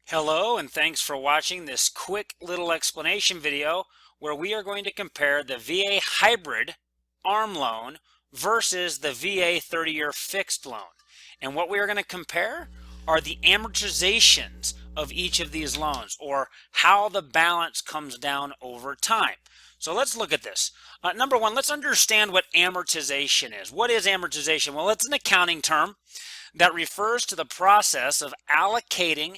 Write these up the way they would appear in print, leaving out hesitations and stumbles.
Hello and thanks for watching this quick little explanation video where we are going to compare the VA hybrid ARM loan versus the VA 30-year fixed loan. And what we are going to compare are the amortizations of each of these loans, or how the balance comes down over time. So let's look at this. Number one, let's understand what amortization is. What is amortization? Well, it's an accounting term that refers to the process of allocating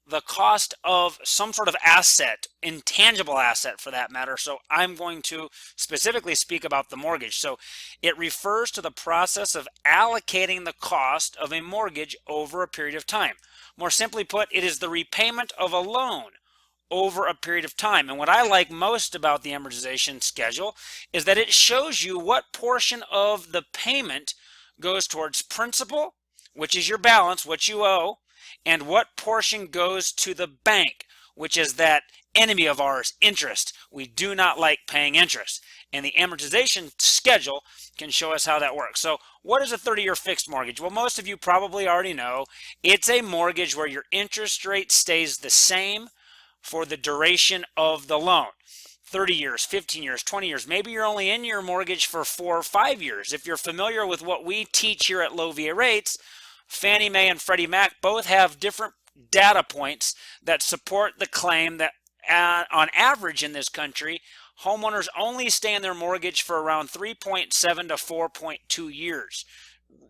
the cost of some sort of asset, intangible asset for that matter. So I'm going to specifically speak about the mortgage. So it refers to the process of allocating the cost of a mortgage over a period of time. More simply put, it is the repayment of a loan over a period of time. And what I like most about the amortization schedule is that it shows you what portion of the payment goes towards principal, which is your balance, what you owe, and what portion goes to the bank, which is that enemy of ours, interest. We do not like paying interest. And the amortization schedule can show us how that works. So what is a 30-year fixed mortgage? Well, most of you probably already know it's a mortgage where your interest rate stays the same for the duration of the loan. 30 years, 15 years, 20 years. Maybe you're only in your mortgage for 4 or 5 years. If you're familiar with what we teach here at Low VA Rates, Fannie Mae and Freddie Mac both have different data points that support the claim that on average in this country, homeowners only stay in their mortgage for around 3.7 to 4.2 years,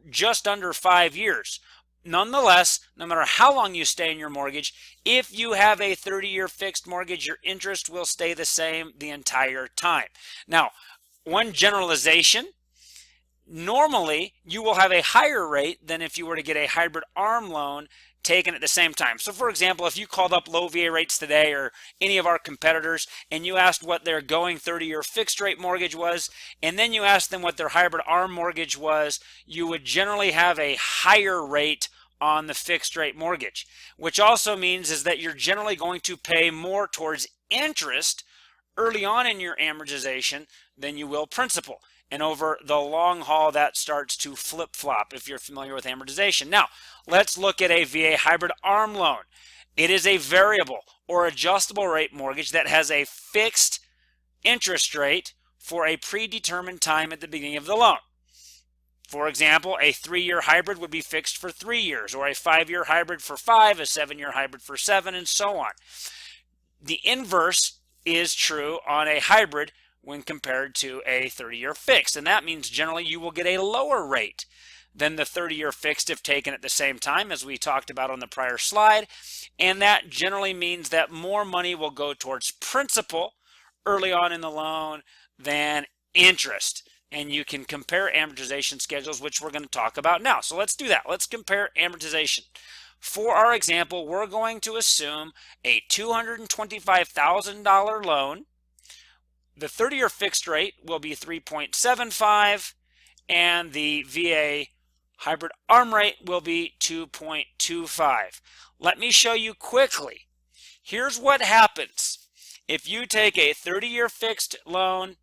just under 5 years. Nonetheless, no matter how long you stay in your mortgage, if you have a 30-year fixed mortgage, your interest will stay the same the entire time. Now, one generalization: normally you will have a higher rate than if you were to get a hybrid ARM loan taken at the same time. So for example, if you called up Low VA Rates today or any of our competitors and you asked what their going 30-year fixed rate mortgage was, and then you asked them what their hybrid ARM mortgage was, you would generally have a higher rate on the fixed rate mortgage, which also means is that you're generally going to pay more towards interest early on in your amortization than you will principal. And over the long haul, that starts to flip-flop if you're familiar with amortization. Now, let's look at a VA hybrid ARM loan. It is a variable or adjustable rate mortgage that has a fixed interest rate for a predetermined time at the beginning of the loan. For example, a 3-year hybrid would be fixed for 3 years, or a 5-year hybrid for 5, a 7-year hybrid for 7, and so on. The inverse is true on a hybrid when compared to a 30-year fixed, and that means generally you will get a lower rate than the 30-year fixed if taken at the same time, as we talked about on the prior slide, and that generally means that more money will go towards principal early on in the loan than interest. And you can compare amortization schedules, which we're going to talk about now. So let's do that. Let's compare amortization. For our example, we're going to assume a $225,000 loan. The 30-year fixed rate will be 3.75, and the VA hybrid ARM rate will be 2.25. Let me show you quickly. Here's what happens if you take a 30-year fixed loan,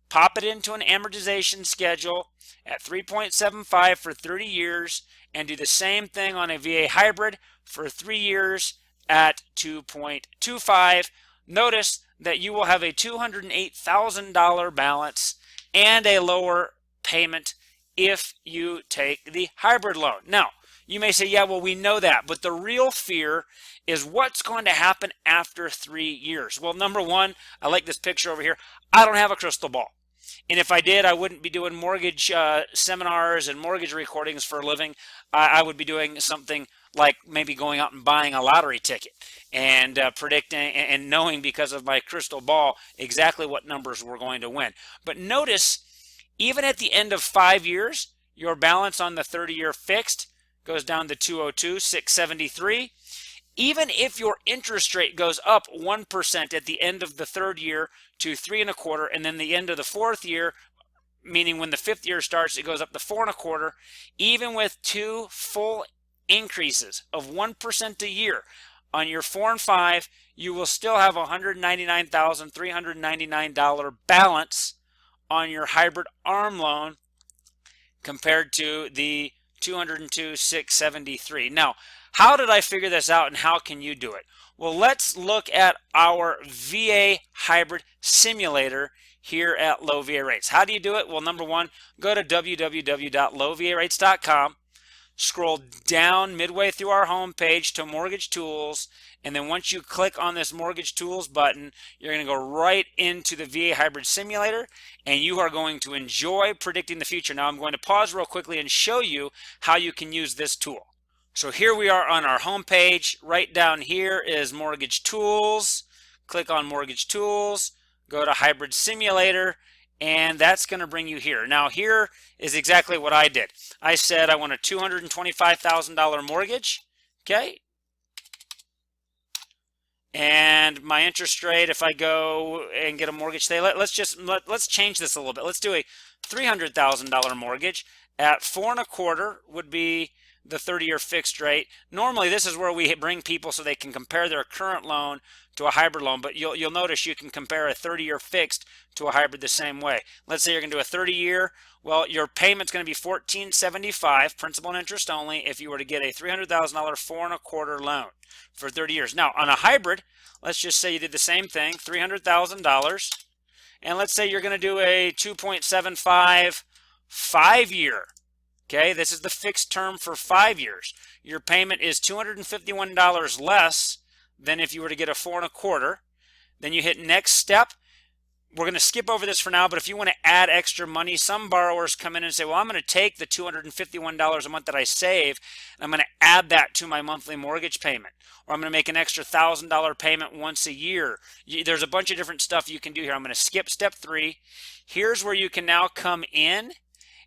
pop it into an amortization schedule at 3.75 for 30 years, and do the same thing on a VA hybrid for 3 years at 2.25. Notice that you will have a $208,000 balance and a lower payment if you take the hybrid loan. Now, you may say, yeah, well, we know that, but the real fear is what's going to happen after 3 years. Well, number one, I like this picture over here. I don't have a crystal ball. And if I did, I wouldn't be doing mortgage seminars and mortgage recordings for a living. I would be doing something like maybe going out and buying a lottery ticket and predicting and knowing because of my crystal ball exactly what numbers we're going to win. But notice, even at the end of 5 years, your balance on the 30-year fixed goes down to 202,673. Even if your interest rate goes up 1% at the end of the 3rd year to 3.25, and then the end of the 4th year, meaning when the 5th year starts, it goes up to 4.25, even with 2 full increases of 1% a year on your 4 and 5, you will still have a $199,399 balance on your hybrid ARM loan compared to the 202,673. Now, how did I figure this out and how can you do it? Well, let's look at our VA hybrid simulator here at Low VA Rates. How do you do it? Well, number one, go to www.lowvarates.com. Scroll down midway through our home page to Mortgage Tools, and then once you click on this Mortgage Tools button, you're going to go right into the VA Hybrid Simulator, and you are going to enjoy predicting the future. Now I'm going to pause real quickly and show you how you can use this tool. So here we are on our home page. Right down here is Mortgage Tools. Click on Mortgage Tools, go to Hybrid Simulator, and that's going to bring you here. Now here is exactly what I did. I said I want a $225,000 mortgage, okay? And my interest rate, if I go and get a mortgage today, let's change this a little bit. Let's do a $300,000 mortgage at 4.25 would be the 30-year fixed rate. Normally this is where we bring people so they can compare their current loan to a hybrid loan, but you'll notice you can compare a 30-year fixed to a hybrid the same way. Let's say you're going to do a 30-year. Well, your payment's going to be $1,475, principal and interest only, if you were to get a $300,000 4.25 loan for 30 years. Now, on a hybrid, let's just say you did the same thing, $300,000, and let's say you're going to do a 2.75 5-year. Okay, this is the fixed term for 5 years. Your payment is $251 less than if you were to get a 4.25. Then you hit next step. We're going to skip over this for now, but if you want to add extra money, some borrowers come in and say, well, I'm going to take the $251 a month that I save, and I'm going to add that to my monthly mortgage payment. Or I'm going to make an extra $1,000 payment once a year. There's a bunch of different stuff you can do here. I'm going to skip step 3. Here's where you can now come in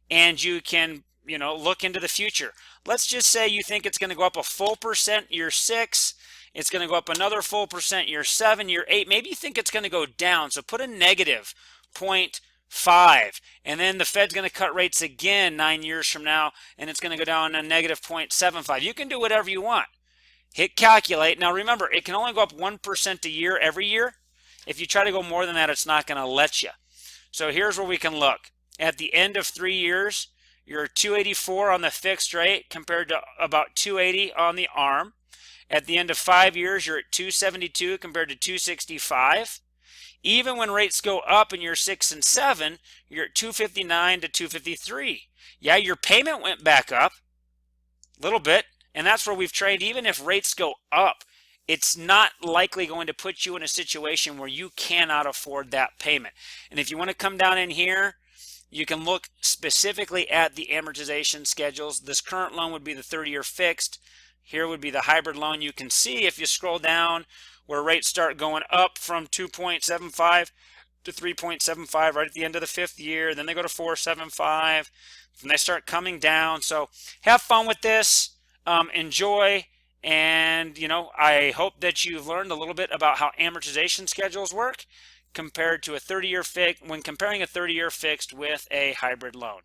and you can look into the future. Let's just say you think it's going to go up a full percent year 6. It's going to go up another full percent year 7, year 8. Maybe you think it's going to go down. So put a negative 0.5. And then the Fed's going to cut rates again 9 years from now, and it's going to go down a negative 0.75. You can do whatever you want. Hit calculate. Now remember, it can only go up 1% a year every year. If you try to go more than that, it's not going to let you. So here's where we can look. At the end of 3 years, you're 284 on the fixed rate compared to about 280 on the ARM. At the end of 5 years, you're at 272 compared to 265. Even when rates go up in year 6 and 7, you're at 259 to 253. Yeah, your payment went back up a little bit, and that's where we've trained. Even if rates go up, it's not likely going to put you in a situation where you cannot afford that payment. And if you want to come down in here, you can look specifically at the amortization schedules. This current loan would be the 30-year fixed. Here would be the hybrid loan. You can see if you scroll down where rates start going up from 2.75 to 3.75 right at the end of the 5th year. Then they go to 4.75. And they start coming down. So have fun with this. Enjoy. And, I hope that you've learned a little bit about how amortization schedules work compared to a 30-year fixed, when comparing a 30-year fixed with a hybrid loan.